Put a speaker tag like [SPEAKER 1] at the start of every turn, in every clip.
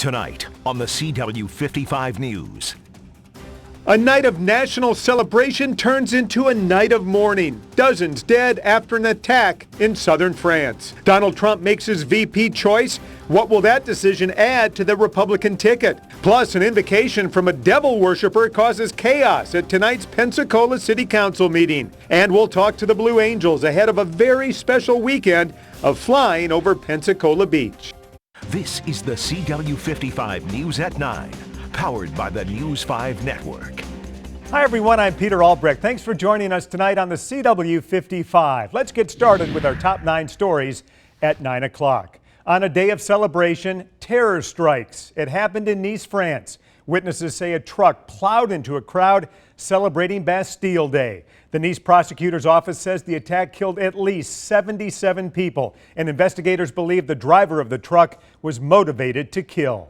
[SPEAKER 1] Tonight on the CW55 News.
[SPEAKER 2] A night of national celebration turns into a night of mourning. Dozens dead after an attack in southern France. Donald Trump makes his VP choice. What will that decision add to the Republican ticket? Plus, an invocation from a devil worshiper causes chaos at tonight's Pcola City Council meeting. And we'll talk to the Blue Angels ahead of a very special weekend of flying over Pensacola Beach.
[SPEAKER 1] This is the CW55 News at 9. Powered by the News 5 Network.
[SPEAKER 2] Hi everyone, I'm Peter Albrecht. Thanks for joining us tonight on the CW55. Let's get started with our top 9 stories at 9 o'clock. On a day of celebration, terror strikes. It happened in Nice, France. Witnesses say a truck plowed into a crowd celebrating Bastille Day. The Nice prosecutor's office says the attack killed at least 77 people, and investigators believe the driver of the truck was motivated to kill.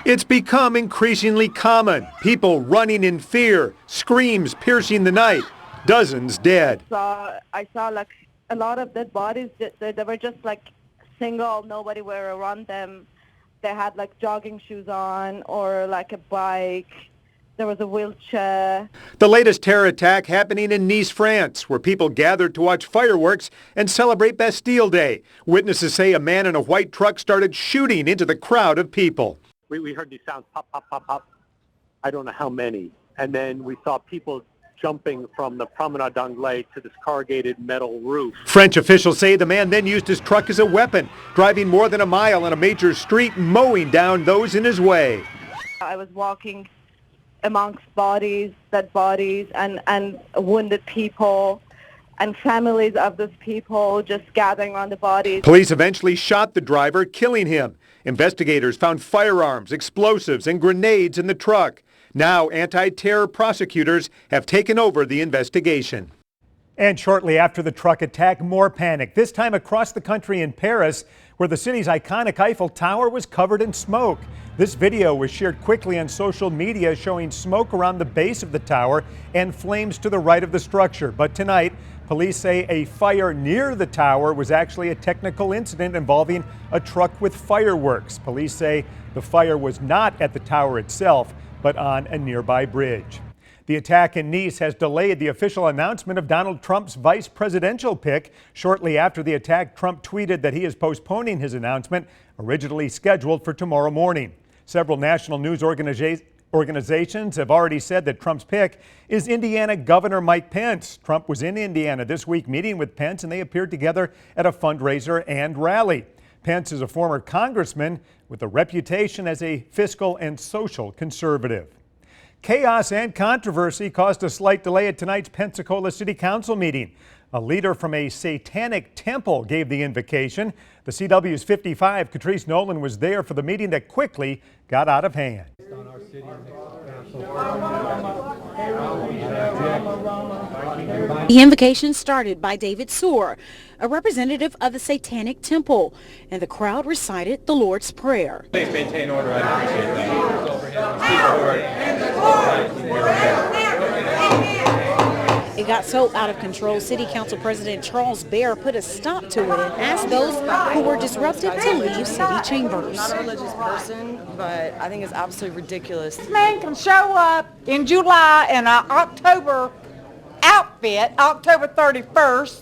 [SPEAKER 2] It's become increasingly common. People running in fear, screams piercing the night, dozens dead.
[SPEAKER 3] I saw like a lot of dead bodies. They were just like single, nobody were around them. They had like jogging shoes on or like a bike. There was a wheelchair.
[SPEAKER 2] The latest terror attack happening in Nice, France, where people gathered to watch fireworks and celebrate Bastille Day. Witnesses say a man in a white truck started shooting into the crowd of people.
[SPEAKER 4] We heard these sounds, pop, pop, pop, pop. I don't know how many. And then we saw people jumping from the Promenade d'Anglais to this corrugated metal roof.
[SPEAKER 2] French officials say the man then used his truck as a weapon, driving more than a mile on a major street, mowing down those in his way.
[SPEAKER 3] I was walking amongst bodies, dead bodies, and wounded people, and families of those people just gathering around the bodies.
[SPEAKER 2] Police eventually shot the driver, killing him. Investigators found firearms, explosives, and grenades in the truck. Now, anti-terror prosecutors have taken over the investigation. And shortly after the truck attack, more panic, this time across the country in Paris, where the city's iconic Eiffel Tower was covered in smoke. This video was shared quickly on social media showing smoke around the base of the tower and flames to the right of the structure. But tonight, police say a fire near the tower was actually a technical incident involving a truck with fireworks. Police say the fire was not at the tower itself, but on a nearby bridge. The attack in Nice has delayed the official announcement of Donald Trump's vice presidential pick. Shortly after the attack, Trump tweeted that he is postponing his announcement, originally scheduled for tomorrow morning. Several national news organizations have already said that Trump's pick is Indiana Governor Mike Pence. Trump was in Indiana this week meeting with Pence, and they appeared together at a fundraiser and rally. Pence is a former congressman with a reputation as a fiscal and social conservative. Chaos and controversy caused a slight delay at tonight's Pensacola City Council meeting. A leader from a satanic temple gave the invocation. The CW's 55, Catrice Nolan, was there for the meeting that quickly got out of hand.
[SPEAKER 5] The invocation started by David Soar, a representative of the Satanic Temple, and the crowd recited the Lord's Prayer.
[SPEAKER 6] Please maintain order. I appreciate that.
[SPEAKER 5] It got so out of control, City Council President Charles Bair put a stop to it and asked those who were disruptive to leave city chambers.
[SPEAKER 7] I'm not a religious person, but I think it's absolutely ridiculous.
[SPEAKER 8] This man can show up in July in an October outfit, October 31st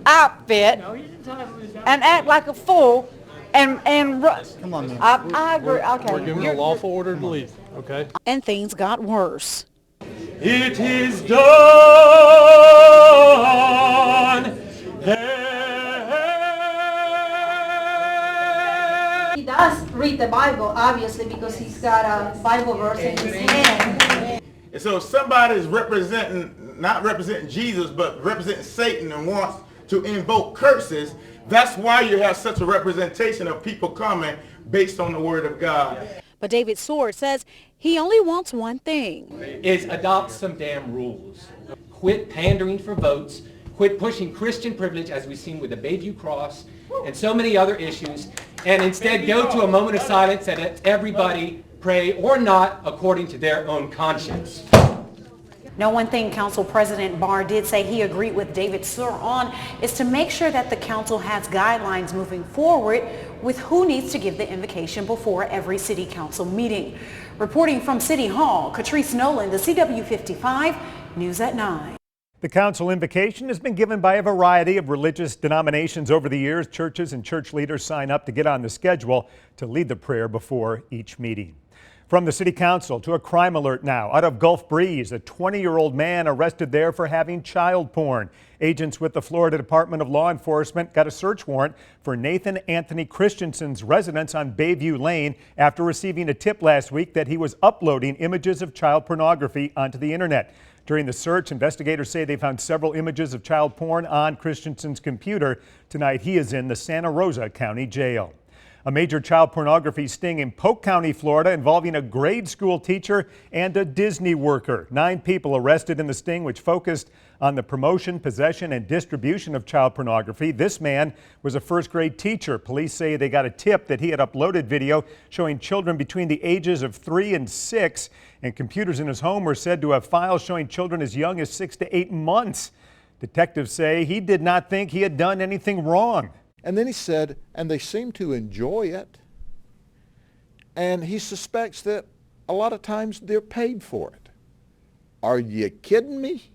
[SPEAKER 8] outfit, and act like a fool and come on, man. I agree. Okay.
[SPEAKER 9] We're giving a lawful order to leave, okay?
[SPEAKER 5] And things got worse.
[SPEAKER 6] It is done.
[SPEAKER 10] He does read the Bible, obviously, because he's got a Bible verse in his hand.
[SPEAKER 11] And so if somebody is not representing Jesus, but representing Satan and wants to invoke curses, that's why you have such a representation of people coming based on the word of God.
[SPEAKER 5] But David Soar says he only wants one thing.
[SPEAKER 6] Is adopt some damn rules. Quit pandering for votes. Quit pushing Christian privilege, as we've seen with the Bayview Cross and so many other issues, and instead go to a moment of silence and let everybody pray or not according to their own conscience.
[SPEAKER 5] Now, one thing Council President Barr did say he agreed with David Soar on is to make sure that the council has guidelines moving forward with who needs to give the invocation before every city council meeting. Reporting from City Hall, Catrice Nolan, the CW55 News at 9.
[SPEAKER 2] The council invocation has been given by a variety of religious denominations over the years. Churches and church leaders sign up to get on the schedule to lead the prayer before each meeting. From the city council to a crime alert now. Out of Gulf Breeze, a 20-year-old man arrested there for having child porn. Agents with the Florida Department of Law Enforcement got a search warrant for Nathan Anthony Christensen's residence on Bayview Lane after receiving a tip last week that he was uploading images of child pornography onto the internet. During the search, investigators say they found several images of child porn on Christensen's computer. Tonight, he is in the Santa Rosa County Jail. A major child pornography sting in Polk County, Florida, involving a grade school teacher and a Disney worker. 9 people arrested in the sting, which focused on the promotion, possession, and distribution of child pornography. This man was a first grade teacher. Police say they got a tip that he had uploaded video showing children between the ages of 3 and 6, and computers in his home were said to have files showing children as young as 6 to 8 months. Detectives say he did not think he had done anything wrong.
[SPEAKER 12] And then he said, and they seem to enjoy it. And he suspects that a lot of times they're paid for it. Are you kidding me?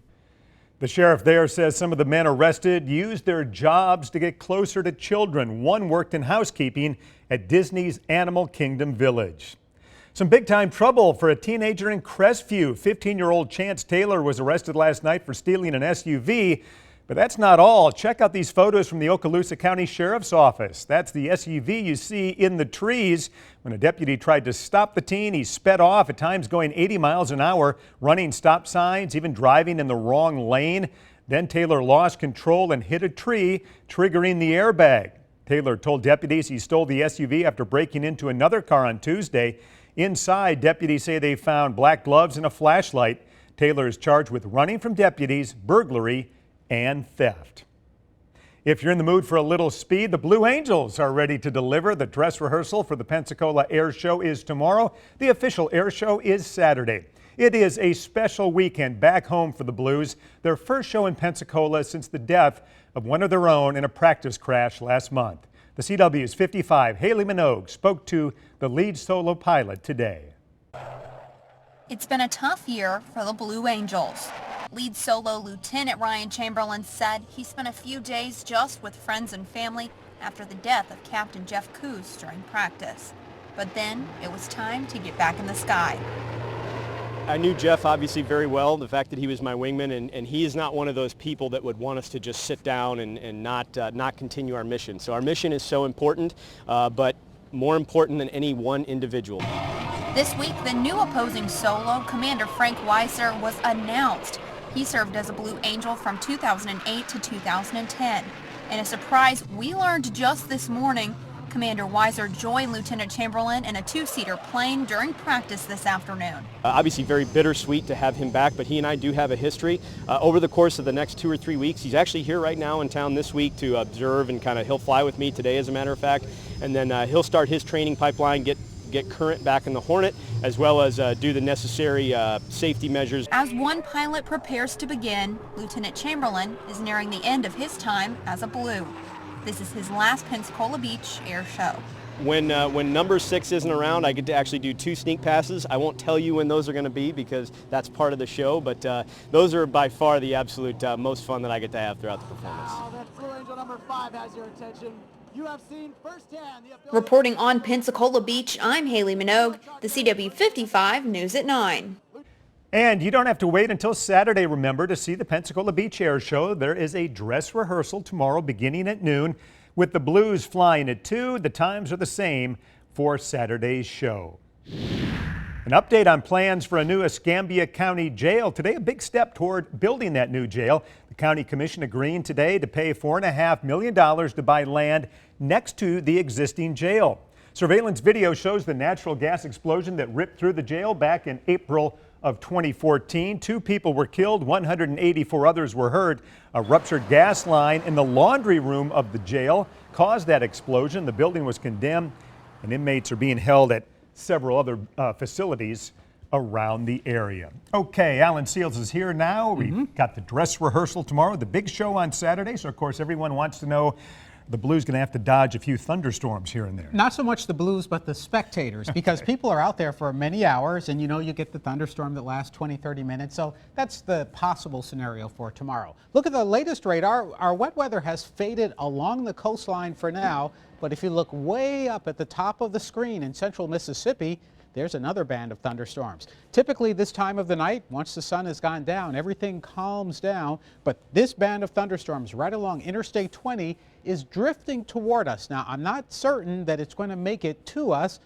[SPEAKER 2] The sheriff there says some of the men arrested used their jobs to get closer to children. One worked in housekeeping at Disney's Animal Kingdom Village. Some big-time trouble for a teenager in Crestview. 15-year-old Chance Taylor was arrested last night for stealing an SUV. But that's not all. Check out these photos from the Okaloosa County Sheriff's Office. That's the SUV you see in the trees. When a deputy tried to stop the teen, he sped off, at times going 80 miles an hour, running stop signs, even driving in the wrong lane. Then Taylor lost control and hit a tree, triggering the airbag. Taylor told deputies he stole the SUV after breaking into another car on Tuesday. Inside, deputies say they found black gloves and a flashlight. Taylor is charged with running from deputies, burglary, and theft. If you're in the mood for a little speed, the Blue Angels are ready to deliver. The dress rehearsal for the Pcola Air Show is tomorrow. The official air show is Saturday. It is a special weekend back home for the Blues, their first show in Pensacola since the death of one of their own in a practice crash last month. The CW's 55, Haley Minogue, spoke to the lead solo pilot today.
[SPEAKER 13] It's been a tough year for the Blue Angels. Lead solo Lieutenant Ryan Chamberlain said he spent a few days just with friends and family after the death of Captain Jeff Coos during practice. But then it was time to get back in the sky.
[SPEAKER 14] I knew Jeff obviously very well, the fact that he was my wingman, and he is not one of those people that would want us to just sit down and not continue our mission. So our mission is so important, but more important than any one individual.
[SPEAKER 13] This week, the new opposing solo, Commander Frank Weiser, was announced. He served as a Blue Angel from 2008 to 2010. In a surprise we learned just this morning, Commander Weiser joined Lieutenant Chamberlain in a 2-seater plane during practice this afternoon.
[SPEAKER 14] Obviously very bittersweet to have him back, but he and I do have a history. Over the course of the next 2 or 3 weeks, he's actually here right now in town this week to observe, and he'll fly with me today as a matter of fact, and then he'll start his training pipeline, get current back in the Hornet, as well as do the necessary safety measures.
[SPEAKER 13] As one pilot prepares to begin, Lieutenant Chamberlain is nearing the end of his time as a Blue. This is his last Pensacola Beach air show.
[SPEAKER 14] When number 6 isn't around, I get to actually do 2 sneak passes. I won't tell you when those are going to be because that's part of the show, but those are by far the absolute most fun that I get to have throughout the performance.
[SPEAKER 15] Now that Blue Angel number 5 has your attention. You have seen firsthand the ability.
[SPEAKER 13] Reporting on Pensacola Beach, I'm Haley Minogue, the CW55 News at 9.
[SPEAKER 2] And you don't have to wait until Saturday, remember, to see the Pensacola Beach Air Show. There is a dress rehearsal tomorrow beginning at noon. With the Blues flying at 2, the times are the same for Saturday's show. An update on plans for a new Escambia County jail. Today, a big step toward building that new jail. The county commission agreeing today to pay $4.5 million to buy land next to the existing jail. Surveillance video shows the natural gas explosion that ripped through the jail back in April of 2014. 2 people were killed, 184 others were hurt. A ruptured gas line in the laundry room of the jail caused that explosion. The building was condemned, and inmates are being held at several other facilities around the area. Okay, Alan Seals is here now. We've got the dress rehearsal tomorrow, the big show on Saturday. So, of course, everyone wants to know the Blues going to have to dodge a few thunderstorms here and there.
[SPEAKER 16] Not so much the Blues, but the spectators, because people are out there for many hours, and you get the thunderstorm that lasts 20, 30 minutes. So that's the possible scenario for tomorrow. Look at the latest radar. Our wet weather has faded along the coastline for now, but if you look way up at the top of the screen in central Mississippi, there's another band of thunderstorms. Typically this time of the night, once the sun has gone down, everything calms down, but this band of thunderstorms right along Interstate 20 is drifting toward us. Now, I'm not certain that it's going to make it to us,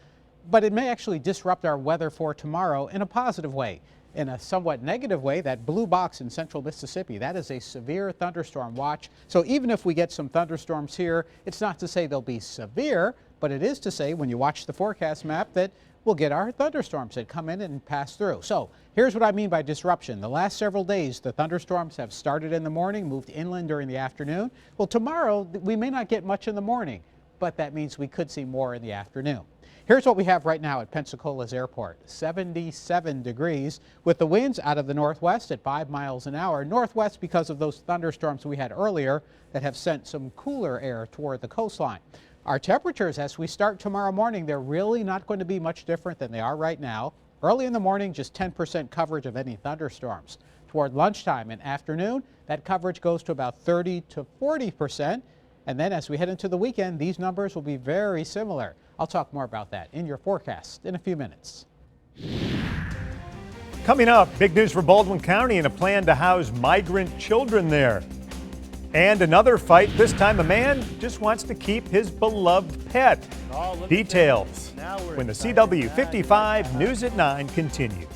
[SPEAKER 16] but it may actually disrupt our weather for tomorrow in a positive way. In a somewhat negative way, that blue box in central Mississippi, that is a severe thunderstorm watch. So even if we get some thunderstorms here, it's not to say they'll be severe, but it is to say when you watch the forecast map that we'll get our thunderstorms that come in and pass through. So here's what I mean by disruption. The last several days, the thunderstorms have started in the morning, moved inland during the afternoon. Well, tomorrow, we may not get much in the morning, but that means we could see more in the afternoon. Here's what we have right now at Pensacola's airport, 77 degrees with the winds out of the northwest at 5 miles an hour. Northwest because of those thunderstorms we had earlier that have sent some cooler air toward the coastline. Our temperatures as we start tomorrow morning, they're really not going to be much different than they are right now. Early in the morning, just 10% coverage of any thunderstorms. Toward lunchtime and afternoon, that coverage goes to about 30 to 40%. And then as we head into the weekend, these numbers will be very similar. I'll talk more about that in your forecast in a few minutes.
[SPEAKER 2] Coming up, big news for Baldwin County and a plan to house migrant children there. And another fight, this time a man just wants to keep his beloved pet. Details when the CW 55 News at 9 continues.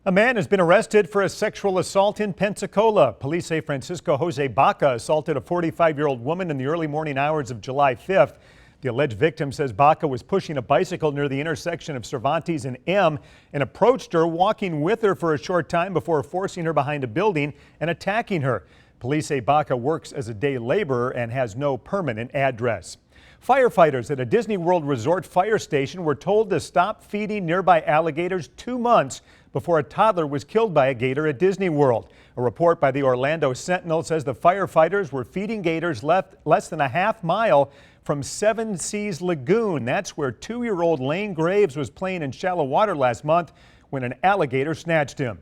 [SPEAKER 2] A man has been arrested for a sexual assault in Pensacola. Police say Francisco Jose Baca assaulted a 45-year-old woman in the early morning hours of July 5th. The alleged victim says Baca was pushing a bicycle near the intersection of Cervantes and M and approached her, walking with her for a short time before forcing her behind a building and attacking her. Police say Baca works as a day laborer and has no permanent address. Firefighters at a Disney World Resort fire station were told to stop feeding nearby alligators 2 months before a toddler was killed by a gator at Disney World. A report by the Orlando Sentinel says the firefighters were feeding gators less than a half mile from Seven Seas Lagoon. That's where 2-year-old Lane Graves was playing in shallow water last month when an alligator snatched him.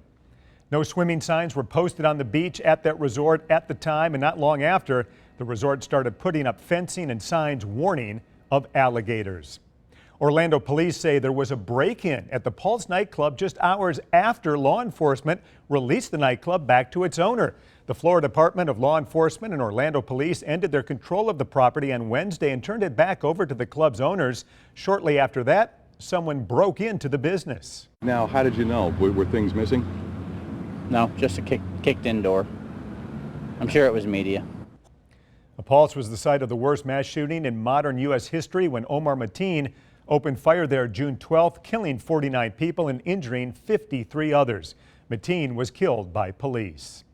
[SPEAKER 2] No swimming signs were posted on the beach at that resort at the time, and not long after, the resort started putting up fencing and signs warning of alligators. Orlando police say there was a break-in at the Pulse nightclub just hours after law enforcement released the nightclub back to its owner. The Florida Department of Law Enforcement and Orlando police ended their control of the property on Wednesday and turned it back over to the club's owners. Shortly after that, someone broke into the business.
[SPEAKER 17] Now, how did you know? Were things missing?
[SPEAKER 18] No, just a kicked-in door. I'm sure it was media.
[SPEAKER 2] The Pulse was the site of the worst mass shooting in modern U.S. history when Omar Mateen opened fire there June 12th, killing 49 people and injuring 53 others. Mateen was killed by police.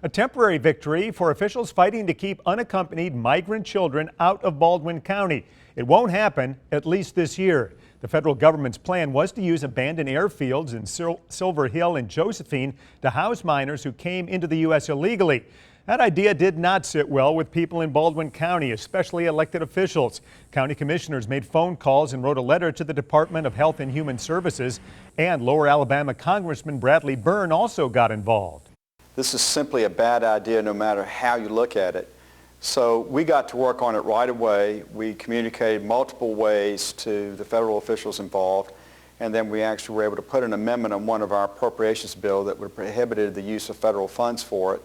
[SPEAKER 2] A temporary victory for officials fighting to keep unaccompanied migrant children out of Baldwin County. It won't happen, at least this year. The federal government's plan was to use abandoned airfields in Silver Hill and Josephine to house minors who came into the U.S. illegally. That idea did not sit well with people in Baldwin County, especially elected officials. County commissioners made phone calls and wrote a letter to the Department of Health and Human Services, and Lower Alabama Congressman Bradley Byrne also got involved.
[SPEAKER 19] This is simply a bad idea no matter how you look at it. So we got to work on it right away. We communicated multiple ways to the federal officials involved, and then we actually were able to put an amendment on one of our appropriations bill that would have prohibited the use of federal funds for it.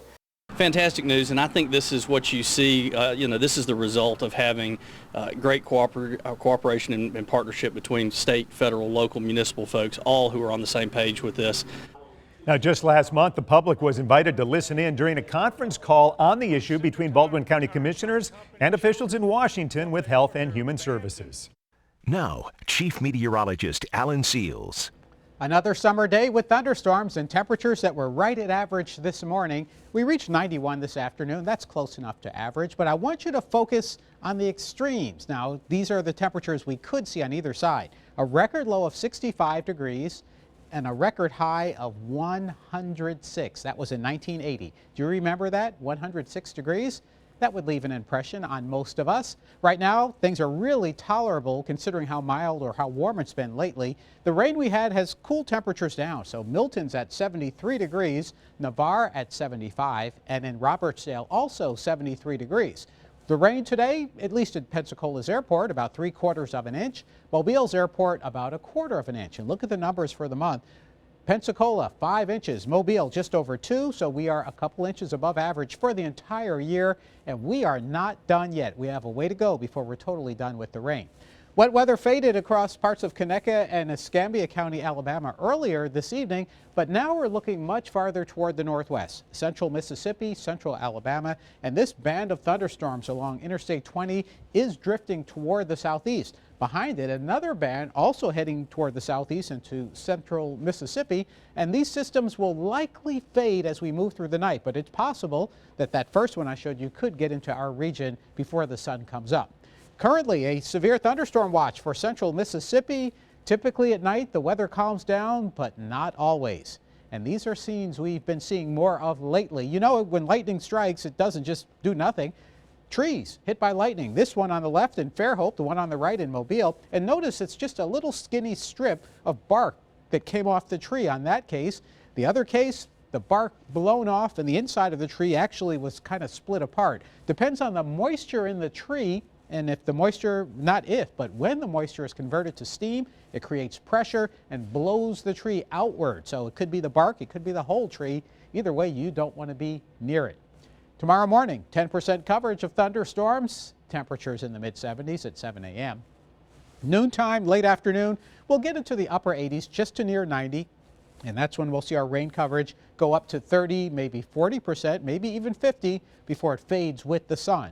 [SPEAKER 20] Fantastic news, and I think this is what you see, this is the result of having great cooperation and partnership between state, federal, local, municipal folks, all who are on the same page with this.
[SPEAKER 2] Now, just last month, the public was invited to listen in during a conference call on the issue between Baldwin County commissioners and officials in Washington with Health and Human Services.
[SPEAKER 1] Now, Chief Meteorologist Alan Seals.
[SPEAKER 16] Another summer day with thunderstorms and temperatures that were right at average this morning. We reached 91 this afternoon. That's close enough to average, but I want you to focus on the extremes. Now, these are the temperatures we could see on either side. A record low of 65 degrees and a record high of 106. That was in 1980. Do you remember that? 106 degrees? That would leave an impression on most of us. Right now, things are really tolerable considering how mild or how warm it's been lately. The rain we had has cooled temperatures down. So Milton's at 73 degrees, Navarre at 75, and in Robertsdale also 73 degrees. The rain today, at least at Pensacola's airport, about 3/4 of an inch. Mobile's airport, about 1/4 of an inch. And look at the numbers for the month. Pensacola, 5 inches. Mobile, just over 2, so we are a couple inches above average for the entire year, and we are not done yet. We have a way to go before we're totally done with the rain. Wet weather faded across parts of Conecuh and Escambia County, Alabama earlier this evening, but now we're looking much farther toward the northwest, central Mississippi, central Alabama, and this band of thunderstorms along Interstate 20 is drifting toward the southeast. Behind it, another band also heading toward the southeast into central Mississippi, and these systems will likely fade as we move through the night, but it's possible that that first one I showed you could get into our region before the sun comes up. Currently, a severe thunderstorm watch for central Mississippi. Typically at night, the weather calms down, but not always. And these are scenes we've been seeing more of lately. You know, when lightning strikes, it doesn't just do nothing. Trees hit by lightning. This one on the left in Fairhope, the one on the right in Mobile. And notice it's just a little skinny strip of bark that came off the tree on that case. The other case, the bark blown off and the inside of the tree actually was kind of split apart. Depends on the moisture in the tree. And if the moisture, not if, but when the moisture is converted to steam, it creates pressure and blows the tree outward. So it could be the bark, it could be the whole tree. Either way, you don't want to be near it. Tomorrow morning, 10% coverage of thunderstorms, temperatures in the mid-70s at 7 a.m. Noontime, late afternoon, we'll get into the upper 80s just to near 90. And that's when we'll see our rain coverage go up to 30, maybe 40%, maybe even 50 before it fades with the sun.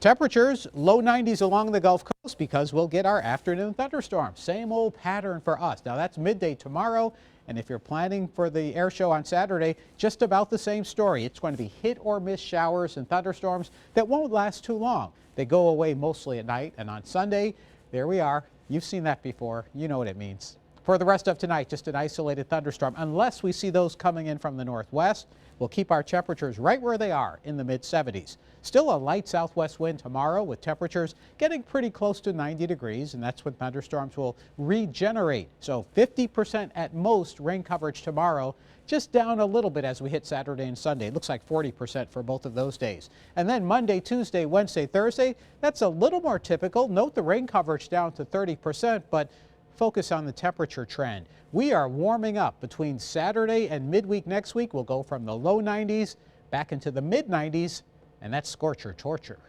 [SPEAKER 16] Temperatures, low 90s along the Gulf Coast because we'll get our afternoon thunderstorms. Same old pattern for us. Now that's midday tomorrow, and if you're planning for the air show on Saturday, just about the same story. It's going to be hit or miss showers and thunderstorms that won't last too long. They go away mostly at night, and on Sunday, there we are. You've seen that before. You know what it means. For the rest of tonight, just an isolated thunderstorm, unless we see those coming in from the northwest. We'll keep our temperatures right where they are in the mid-70s. Still a light southwest wind tomorrow with temperatures getting pretty close to 90 degrees, and that's when thunderstorms will regenerate. So 50% at most rain coverage tomorrow, just down a little bit as we hit Saturday and Sunday. It looks like 40% for both of those days. And then Monday, Tuesday, Wednesday, Thursday, that's a little more typical. Note the rain coverage down to 30%, but focus on the temperature trend. We are warming up between Saturday and midweek next week. We'll go from the low 90s back into the mid 90s, and that's scorcher torture.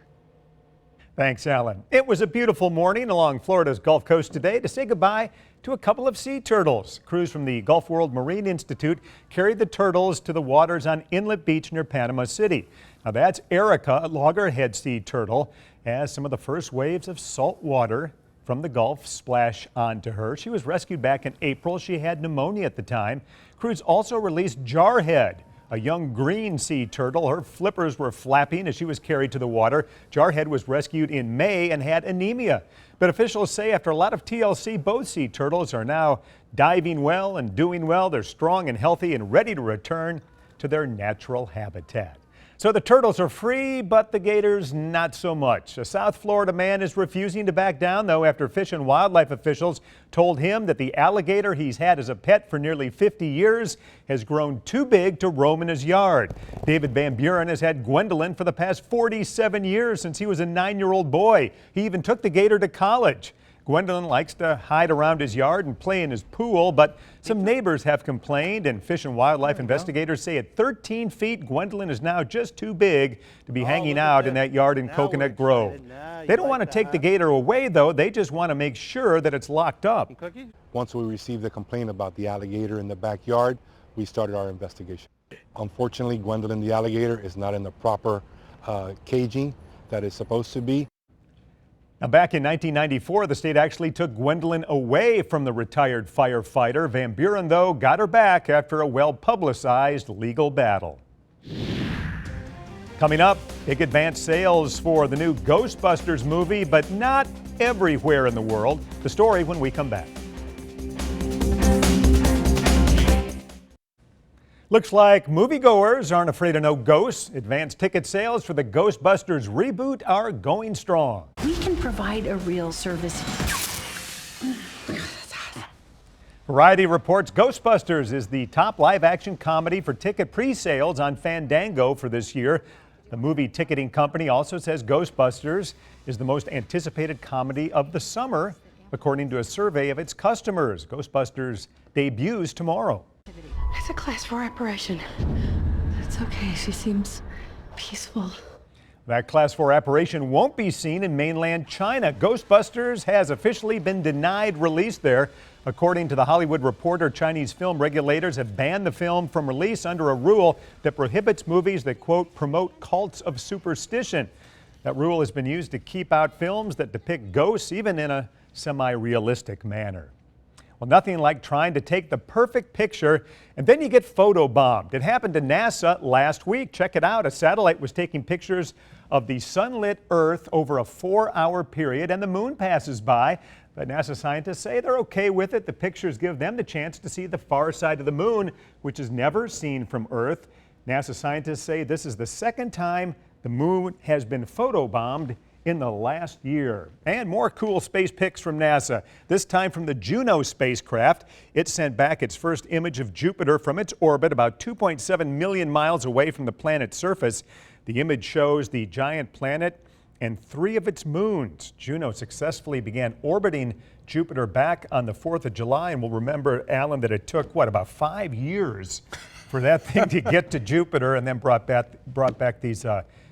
[SPEAKER 2] Thanks, Alan. It was a beautiful morning along Florida's Gulf Coast today to say goodbye to a couple of sea turtles. Crews from the Gulf World Marine Institute carried the turtles to the waters on Inlet Beach near Panama City. Now that's Erica, a loggerhead sea turtle, as some of the first waves of salt water from the Gulf splash onto her. She was rescued back in April. She had pneumonia at the time. Crews also released Jarhead, a young green sea turtle. Her flippers were flapping as she was carried to the water. Jarhead was rescued in May and had anemia. But officials say after a lot of TLC, both sea turtles are now diving well and doing well. They're strong and healthy and ready to return to their natural habitat. So the turtles are free, but the gators not so much. A South Florida man is refusing to back down, though, after Fish and Wildlife officials told him that the alligator he's had as a pet for nearly 50 years has grown too big to roam in his yard. David Van Buren has had Gwendolyn for the past 47 years since he was a 9-year-old boy. He even took the gator to college. Gwendolyn likes to hide around his yard and play in his pool, but some neighbors have complained, and Fish and Wildlife investigators say at 13 feet, Gwendolyn is now just too big to be hanging out in that yard in Coconut Grove. They don't want to take the gator away, though. They just want to make sure that it's locked up.
[SPEAKER 21] Once we received the complaint about the alligator in the backyard, we started our investigation. Unfortunately, Gwendolyn the alligator is not in the proper caging that it's supposed to be.
[SPEAKER 2] Now, back in 1994, the state actually took Gwendolyn away from the retired firefighter. Van Buren, though, got her back after a well-publicized legal battle. Coming up, big advanced sales for the new Ghostbusters movie, but not everywhere in the world. The story when we come back. Looks like moviegoers aren't afraid of no ghosts. Advanced ticket sales for the Ghostbusters reboot are going strong.
[SPEAKER 4] We can provide a real service.
[SPEAKER 2] Variety reports Ghostbusters is the top live-action comedy for ticket pre-sales on Fandango for this year. The movie ticketing company also says Ghostbusters is the most anticipated comedy of the summer, according to a survey of its customers. Ghostbusters debuts tomorrow.
[SPEAKER 4] It's a class 4 operation. It's okay. She seems peaceful.
[SPEAKER 2] That Class 4 apparition won't be seen in mainland China. Ghostbusters has officially been denied release there. According to The Hollywood Reporter, Chinese film regulators have banned the film from release under a rule that prohibits movies that, quote, promote cults of superstition. That rule has been used to keep out films that depict ghosts, even in a semi-realistic manner. Well, nothing like trying to take the perfect picture and then you get photobombed. It happened to NASA last week. Check it out. A satellite was taking pictures of the sunlit Earth over a 4-hour period, and the moon passes by. But NASA scientists say they're okay with it. The pictures give them the chance to see the far side of the moon, which is never seen from Earth. NASA scientists say this is the second time the moon has been photobombed in the last year. And more cool space pics from NASA, this time from the Juno spacecraft. It sent back its first image of Jupiter from its orbit about 2.7 million miles away from the planet's surface. The image shows the giant planet and 3 of its moons. Juno successfully began orbiting Jupiter back on the 4th of July, and we'll remember, Alan, that it took, about 5 years for that thing to get to Jupiter, and then brought back these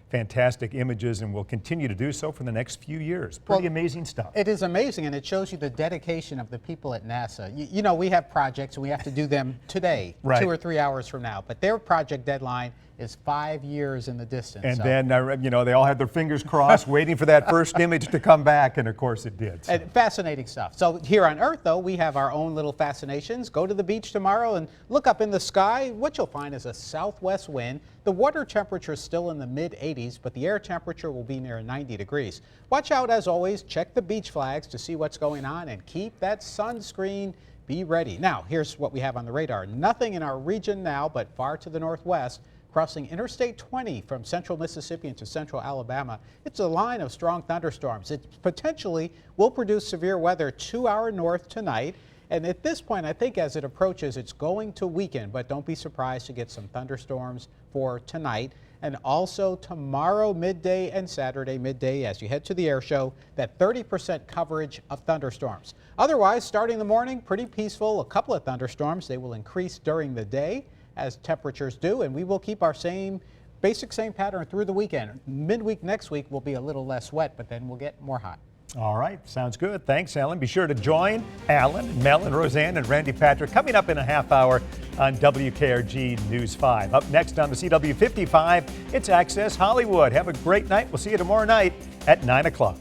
[SPEAKER 2] fantastic images, and will continue to do so for the next few years. Pretty amazing stuff.
[SPEAKER 16] It is amazing, and it shows you the dedication of the people at NASA. You know, we have projects, and we have to do them today, right, 2 or 3 hours from now. But their project deadline is 5 years in the distance.
[SPEAKER 2] And then, they all had their fingers crossed, waiting for that first image to come back, and of course it did. So.
[SPEAKER 16] And fascinating stuff. So here on Earth, though, we have our own little fascinations. Go to the beach tomorrow and look up in the sky. What you'll find is a southwest wind. The water temperature is still in the mid-80s, but the air temperature will be near 90 degrees. Watch out, as always. Check the beach flags to see what's going on, and keep that sunscreen. Be ready. Now, here's what we have on the radar. Nothing in our region now, but far to the northwest, crossing Interstate 20 from central Mississippi into central Alabama. It's a line of strong thunderstorms. It potentially will produce severe weather to our north tonight. And at this point, I think as it approaches, it's going to weaken, but don't be surprised to get some thunderstorms for tonight. And also tomorrow midday and Saturday midday, as you head to the air show, that 30% coverage of thunderstorms. Otherwise, starting the morning, pretty peaceful. A couple of thunderstorms. They will increase during the day, as temperatures do, and we will keep our same pattern through the weekend. Midweek next week will be a little less wet, but then we'll get more hot.
[SPEAKER 2] All right, sounds good. Thanks, Alan. Be sure to join Alan, Mel, and Roseanne and Randy Patrick coming up in a half hour on WKRG News 5. Up next on the CW55, it's Access Hollywood. Have a great night. We'll see you tomorrow night at 9 o'clock.